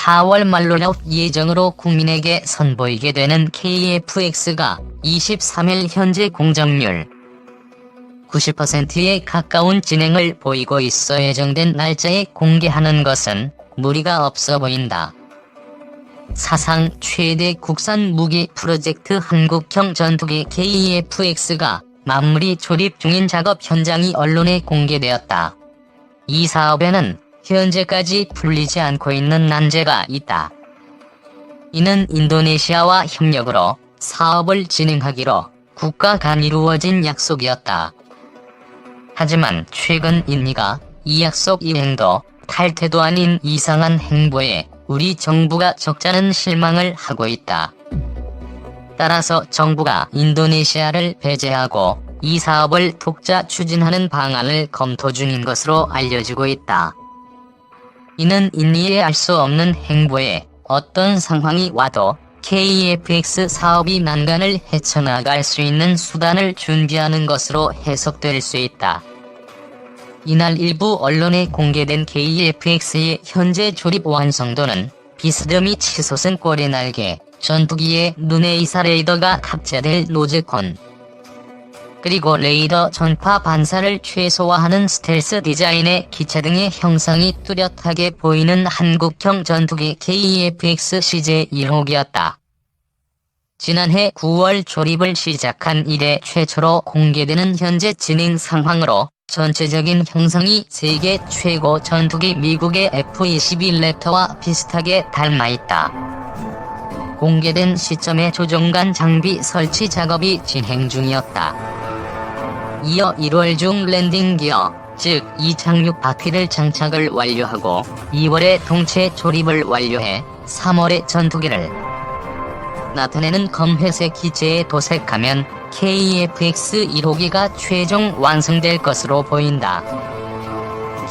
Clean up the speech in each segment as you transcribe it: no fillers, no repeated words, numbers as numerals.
4월 말 롤아웃 예정으로 국민에게 선보이게 되는 KF-X가 23일 현재 공정률 90%에 가까운 진행을 보이고 있어 예정된 날짜에 공개하는 것은 무리가 없어 보인다. 사상 최대 국산 무기 프로젝트 한국형 전투기 KF-X가 마무리 조립 중인 작업 현장이 언론에 공개되었다. 이 사업에는 현재까지 풀리지 않고 있는 난제가 있다. 이는 인도네시아와 협력으로 사업을 진행하기로 국가 간 이루어진 약속이었다. 하지만 최근 인니가 이 약속 이행도 탈퇴도 아닌 이상한 행보에 우리 정부가 적잖은 실망을 하고 있다. 따라서 정부가 인도네시아를 배제하고 이 사업을 독자 추진하는 방안을 검토 중인 것으로 알려지고 있다. 이는 인니의 알 수 없는 행보에 어떤 상황이 와도 KF-X 사업이 난간을 헤쳐나갈 수 있는 수단을 준비하는 것으로 해석될 수 있다. 이날 일부 언론에 공개된 KF-X의 현재 조립 완성도는 비스듬히 치솟은 꼬리날개, 전투기에 눈의 이사 레이더가 탑재될 노즈콘, 그리고 레이더 전파 반사를 최소화하는 스텔스 디자인의 기체 등의 형상이 뚜렷하게 보이는 한국형 전투기 KF-X CJ-1호기였다. 지난해 9월 조립을 시작한 이래 최초로 공개되는 현재 진행 상황으로 전체적인 형상이 세계 최고 전투기 미국의 F-22 랩터와 비슷하게 닮아있다. 공개된 시점에 조종관 장비 설치 작업이 진행 중이었다. 이어 1월 중 랜딩 기어, 즉 이착륙 바퀴를 장착을 완료하고 2월에 동체 조립을 완료해 3월에 전투기를 나타내는 검회색 기체에 도색하면 KF-X 1호기가 최종 완성될 것으로 보인다.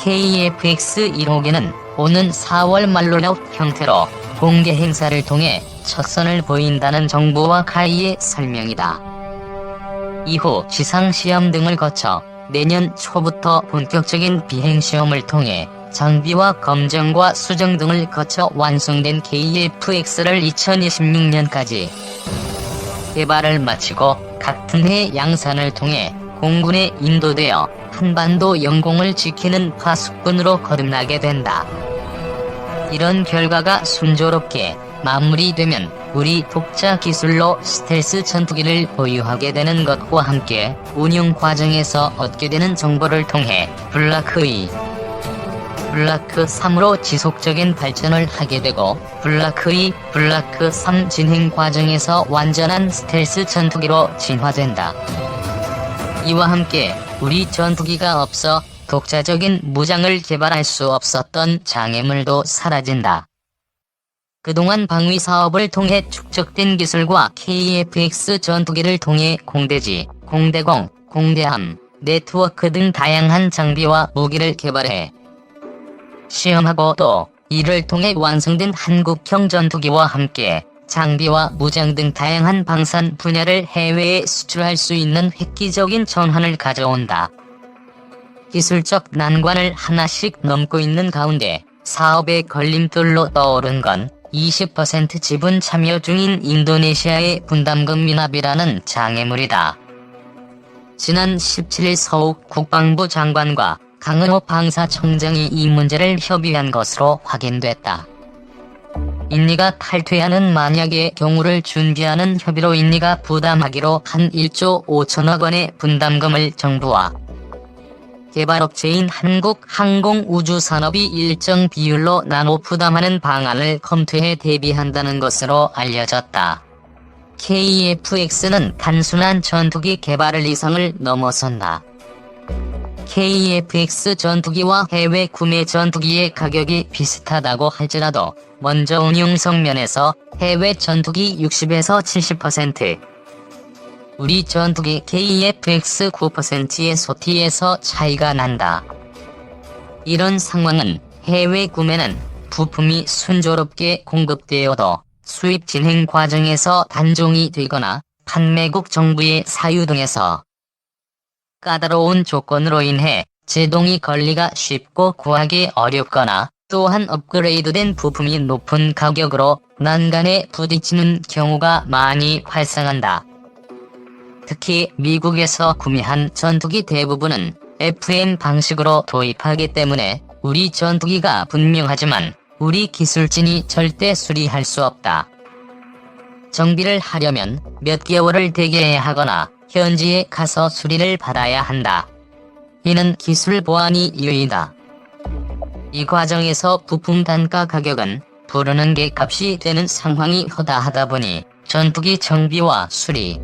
KF-X 1호기는 오는 4월 말 롤아웃 형태로 공개 행사를 통해 첫 선을 보인다는 정부와 카이의 설명이다. 이후 지상시험 등을 거쳐 내년 초부터 본격적인 비행시험을 통해 장비와 검증과 수정 등을 거쳐 완성된 KF-X를 2026년까지 개발을 마치고 같은 해 양산을 통해 공군에 인도되어 한반도 영공을 지키는 파수꾼으로 거듭나게 된다. 이런 결과가 순조롭게 마무리되면 우리 독자 기술로 스텔스 전투기를 보유하게 되는 것과 함께 운용 과정에서 얻게 되는 정보를 통해 블라크 3으로 지속적인 발전을 하게 되고 블라크 3 진행 과정에서 완전한 스텔스 전투기로 진화된다. 이와 함께 우리 전투기가 없어 독자적인 무장을 개발할 수 없었던 장애물도 사라진다. 그동안 방위 사업을 통해 축적된 기술과 KF-X 전투기를 통해 공대지, 공대공, 공대함, 네트워크 등 다양한 장비와 무기를 개발해 시험하고 또 이를 통해 완성된 한국형 전투기와 함께 장비와 무장 등 다양한 방산 분야를 해외에 수출할 수 있는 획기적인 전환을 가져온다. 기술적 난관을 하나씩 넘고 있는 가운데 사업의 걸림돌로 떠오른 건 20% 지분 참여 중인 인도네시아의 분담금 미납이라는 장애물이다. 지난 17일 서욱 국방부 장관과 강은호 방사청장이 이 문제를 협의한 것으로 확인됐다. 인니가 탈퇴하는 만약의 경우를 준비하는 협의로 인니가 부담하기로 한 1조 5천억 원의 분담금을 정부와 개발업체인 한국항공우주산업이 일정 비율로 나눠 부담하는 방안을 검토해 대비한다는 것으로 알려졌다. KF-X는 단순한 전투기 개발 이상을 넘어선다. KF-X 전투기와 해외 구매 전투기의 가격이 비슷하다고 할지라도 먼저 운용성 면에서 해외 전투기 60에서 70%, 우리 전투기 KF-X 9%의 소티에서 차이가 난다. 이런 상황은 해외 구매는 부품이 순조롭게 공급되어도 수입 진행 과정에서 단종이 되거나 판매국 정부의 사유 등에서 까다로운 조건으로 인해 제동이 권리가 쉽고 구하기 어렵거나 또한 업그레이드된 부품이 높은 가격으로 난간에 부딪히는 경우가 많이 발생한다. 특히 미국에서 구매한 전투기 대부분은 FM 방식으로 도입하기 때문에 우리 전투기가 분명하지만 우리 기술진이 절대 수리할 수 없다. 정비를 하려면 몇 개월을 대기해야 하거나 현지에 가서 수리를 받아야 한다. 이는 기술 보안이 유의다. 이 과정에서 부품 단가 가격은 부르는 게 값이 되는 상황이 허다하다 보니 전투기 정비와 수리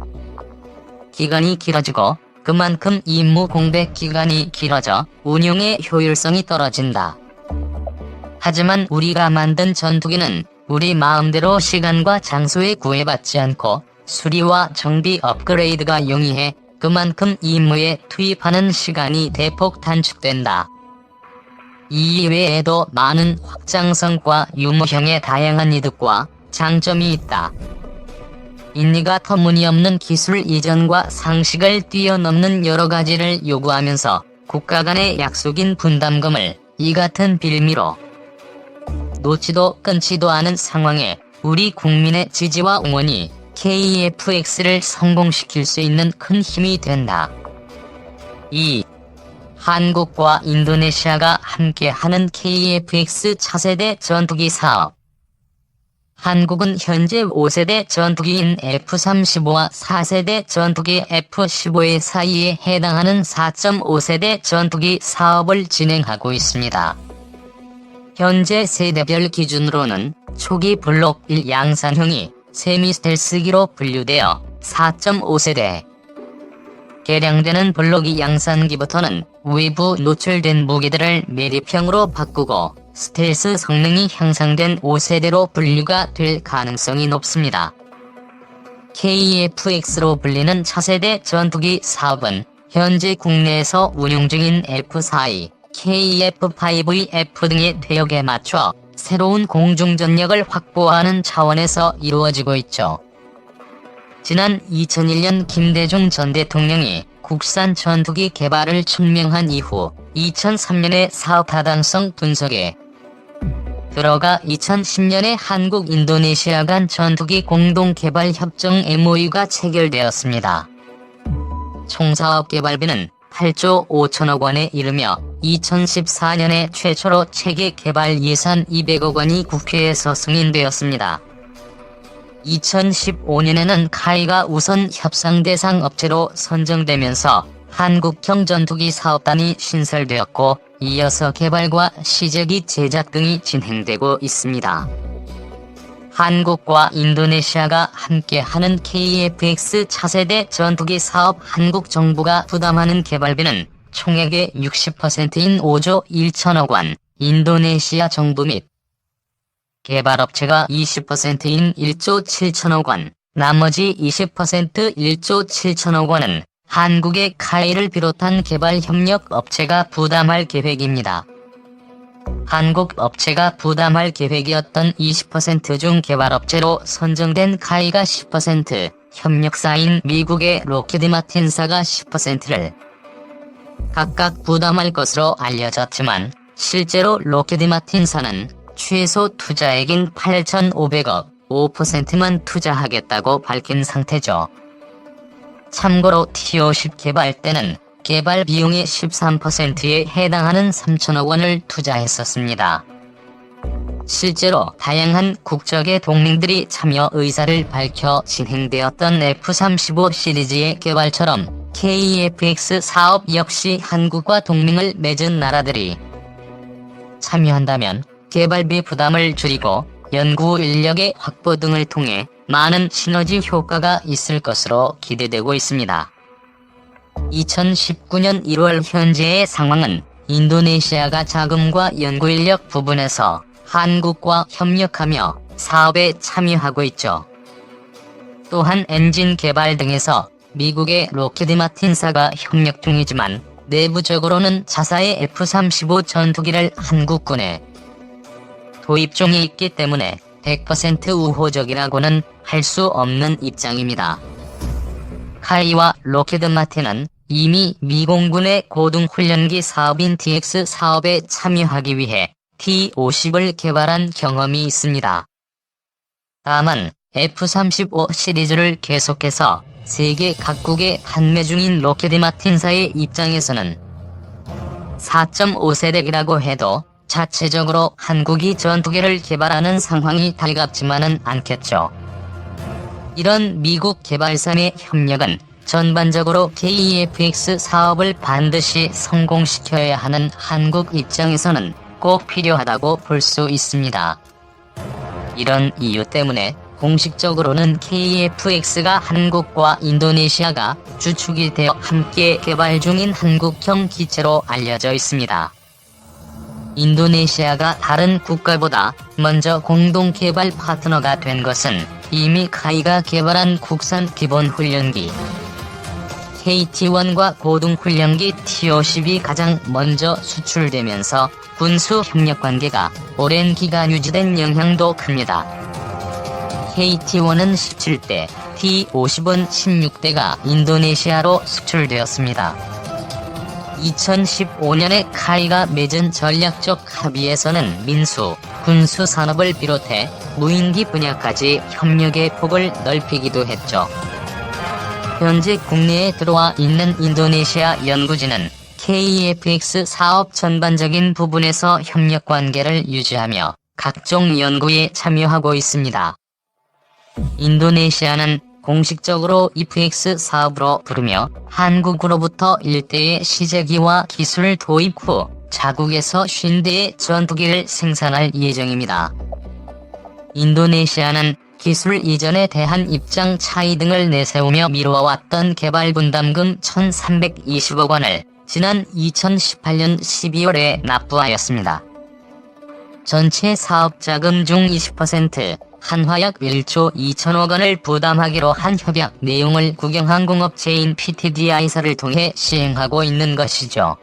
기간이 길어지고 그만큼 임무 공백 기간이 길어져 운용의 효율성이 떨어진다. 하지만 우리가 만든 전투기는 우리 마음대로 시간과 장소에 구애받지 않고 수리와 정비 업그레이드가 용이해 그만큼 임무에 투입하는 시간이 대폭 단축된다. 이 외에도 많은 확장성과 유무형의 다양한 이득과 장점이 있다. 인니가 터무니없는 기술 이전과 상식을 뛰어넘는 여러 가지를 요구하면서 국가 간의 약속인 분담금을 이 같은 빌미로 놓지도 끊지도 않은 상황에 우리 국민의 지지와 응원이 KFX를 성공시킬 수 있는 큰 힘이 된다. 2. 한국과 인도네시아가 함께하는 KFX 차세대 전투기 사업. 한국은 현재 5세대 전투기인 F-35와 4세대 전투기 F-15의 사이에 해당하는 4.5세대 전투기 사업을 진행하고 있습니다. 현재 세대별 기준으로는 초기 블록 1 양산형이 세미스텔스기로 분류되어 4.5세대, 개량되는 블록 2 양산기부터는 외부 노출된 무기들을 매립형으로 바꾸고 스텔스 성능이 향상된 5세대로 분류가 될 가능성이 높습니다. KFX로 불리는 차세대 전투기 사업은 현재 국내에서 운용 중인 F-4E, KF-5EF 등의 대역에 맞춰 새로운 공중전력을 확보하는 차원에서 이루어지고 있죠. 지난 2001년 김대중 전 대통령이 국산 전투기 개발을 천명한 이후 2003년에 사업 타당성 분석에 들어가 2010년에 한국 인도네시아 간 전투기 공동개발 협정 MOU가 체결되었습니다. 총 사업 개발비는 8조 5천억 원에 이르며 2014년에 최초로 체계 개발 예산 200억 원이 국회에서 승인되었습니다. 2015년에는 카이가 우선 협상 대상 업체로 선정되면서 한국형 전투기 사업단이 신설되었고 이어서 개발과 시제기 제작 등이 진행되고 있습니다. 한국과 인도네시아가 함께하는 KFX 차세대 전투기 사업 한국 정부가 부담하는 개발비는 총액의 60%인 5조 1천억 원, 인도네시아 정부 및 개발업체가 20%인 1조 7천억 원, 나머지 20% 1조 7천억 원은 한국의 카이를 비롯한 개발협력 업체가 부담할 계획입니다. 한국 업체가 부담할 계획이었던 20% 중 개발업체로 선정된 카이가 10%, 협력사인 미국의 로키드 마틴사가 10%를 각각 부담할 것으로 알려졌지만 실제로 로키드 마틴사는 최소 투자액인 8,500억, 5%만 투자하겠다고 밝힌 상태죠. 참고로 T-50 개발 때는 개발 비용의 13%에 해당하는 3천억 원을 투자했었습니다. 실제로 다양한 국적의 동맹들이 참여 의사를 밝혀 진행되었던 F-35 시리즈의 개발처럼 KFX 사업 역시 한국과 동맹을 맺은 나라들이 참여한다면 개발비 부담을 줄이고 연구 인력의 확보 등을 통해 많은 시너지 효과가 있을 것으로 기대되고 있습니다. 2019년 1월 현재의 상황은 인도네시아가 자금과 연구 인력 부분에서 한국과 협력하며 사업에 참여하고 있죠. 또한 엔진 개발 등에서 미국의 로키드 마틴사가 협력 중이지만 내부적으로는 자사의 F-35 전투기를 한국군에 도입 중에 있기 때문에 100% 우호적이라고는 할 수 없는 입장입니다. 카이와 로키드 마틴은 이미 미 공군의 고등훈련기 사업인 DX 사업에 참여하기 위해 T-50을 개발한 경험이 있습니다. 다만 F-35 시리즈를 계속해서 세계 각국에 판매 중인 로켓 마틴사의 입장에서는 4.5세대라고 해도 자체적으로 한국이 전투기를 개발하는 상황이 달갑지만은 않겠죠. 이런 미국 개발사의 협력은 전반적으로 KEFX 사업을 반드시 성공시켜야 하는 한국 입장에서는 꼭 필요하다고 볼 수 있습니다. 이런 이유 때문에 공식적으로는 KEFX가 한국과 인도네시아가 주축이 되어 함께 개발 중인 한국형 기체로 알려져 있습니다. 인도네시아가 다른 국가보다 먼저 공동 개발 파트너가 된 것은 이미 카이가 개발한 국산 기본 훈련기 KT-1과 고등훈련기 T-50이 가장 먼저 수출되면서 군수 협력 관계가 오랜 기간 유지된 영향도 큽니다. KT-1은 17대, T-50은 16대가 인도네시아로 수출되었습니다. 2015년에 카이가 맺은 전략적 합의에서는 민수, 군수 산업을 비롯해 무인기 분야까지 협력의 폭을 넓히기도 했죠. 현재 국내에 들어와 있는 인도네시아 연구진은 KEFX 사업 전반적인 부분에서 협력 관계를 유지하며 각종 연구에 참여하고 있습니다. 인도네시아는 공식적으로 EFX 사업으로 부르며 한국으로부터 1대의 시제기와 기술 도입 후 자국에서 50대의 전투기를 생산할 예정입니다. 인도네시아는 기술 이전에 대한 입장 차이 등을 내세우며 미뤄왔던 개발 분담금 1,320억 원을 지난 2018년 12월에 납부하였습니다. 전체 사업자금 중 20%, 한화약 1조 2천억 원을 부담하기로 한 협약 내용을 국영항공업체인 PTDI사를 통해 시행하고 있는 것이죠.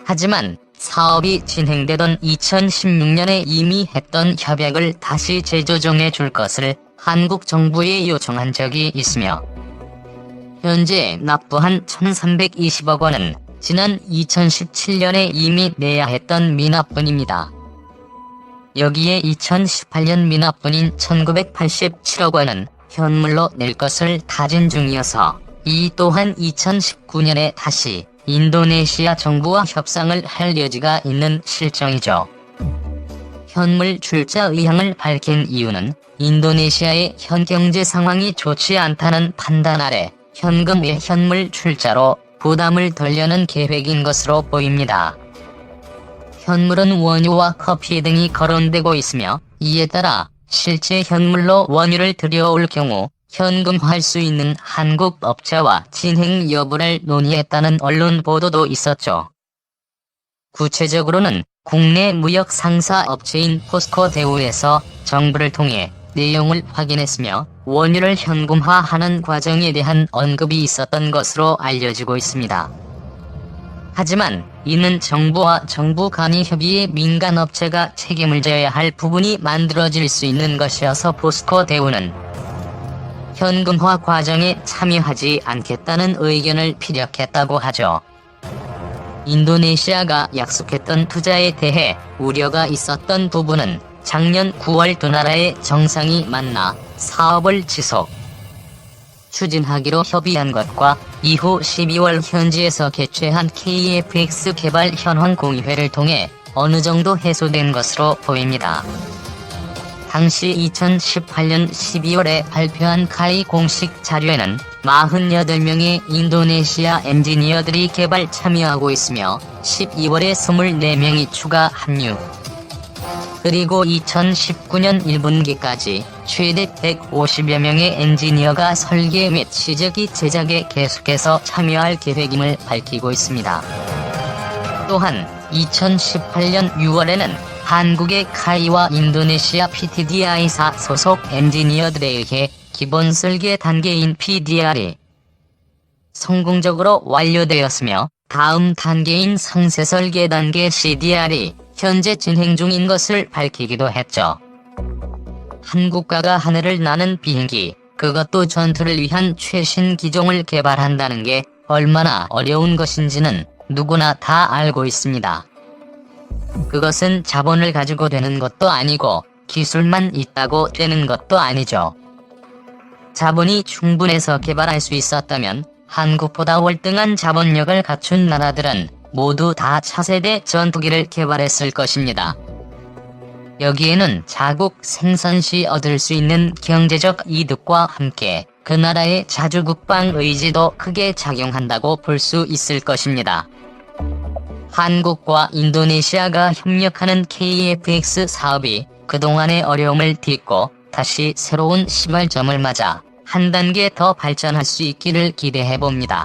하지만 사업이 진행되던 2016년에 이미 했던 협약을 다시 재조정해 줄 것을 한국 정부에 요청한 적이 있으며 현재 납부한 1,320억 원은 지난 2017년에 이미 내야 했던 미납분입니다. 여기에 2018년 미납분인 1,987억 원은 현물로 낼 것을 타진 중이어서 이 또한 2019년에 다시 인도네시아 정부와 협상을 할 여지가 있는 실정이죠. 현물 출자 의향을 밝힌 이유는 인도네시아의 현 경제 상황이 좋지 않다는 판단 아래 현금 외 현물 출자로 부담을 덜려는 계획인 것으로 보입니다. 현물은 원유와 커피 등이 거론되고 있으며 이에 따라 실제 현물로 원유를 들여올 경우 현금화할 수 있는 한국 업체와 진행 여부를 논의했다는 언론 보도도 있었죠. 구체적으로는 국내 무역 상사 업체인 포스코 대우에서 정부를 통해 내용을 확인했으며 원유를 현금화하는 과정에 대한 언급이 있었던 것으로 알려지고 있습니다. 하지만 이는 정부와 정부 간의 협의에 민간 업체가 책임을 져야 할 부분이 만들어질 수 있는 것이어서 포스코 대우는 현금화 과정에 참여하지 않겠다는 의견을 피력했다고 하죠. 인도네시아가 약속했던 투자에 대해 우려가 있었던 부분은 작년 9월 두 나라의 정상이 만나 사업을 지속, 추진하기로 협의한 것과 이후 12월 현지에서 개최한 KEFX 개발 현황 공유회를 통해 어느 정도 해소된 것으로 보입니다. 당시 2018년 12월에 발표한 카이 공식 자료에는 48명의 인도네시아 엔지니어들이 개발 참여하고 있으며 12월에 24명이 추가 합류. 그리고 2019년 1분기까지 최대 150여 명의 엔지니어가 설계 및 시제기 제작에 계속해서 참여할 계획임을 밝히고 있습니다. 또한 2018년 6월에는 한국의 카이와 인도네시아 PTDI사 소속 엔지니어들에 의해 기본 설계 단계인 PDR이 성공적으로 완료되었으며 다음 단계인 상세 설계 단계 CDR이 현재 진행 중인 것을 밝히기도 했죠. 한국가가 하늘을 나는 비행기, 그것도 전투를 위한 최신 기종을 개발한다는 게 얼마나 어려운 것인지는 누구나 다 알고 있습니다. 그것은 자본을 가지고 되는 것도 아니고 기술만 있다고 되는 것도 아니죠. 자본이 충분해서 개발할 수 있었다면 한국보다 월등한 자본력을 갖춘 나라들은 모두 다 차세대 전투기를 개발했을 것입니다. 여기에는 자국 생산 시 얻을 수 있는 경제적 이득과 함께 그 나라의 자주국방 의지도 크게 작용한다고 볼 수 있을 것입니다. 한국과 인도네시아가 협력하는 KF-X 사업이 그동안의 어려움을 딛고 다시 새로운 시발점을 맞아 한 단계 더 발전할 수 있기를 기대해봅니다.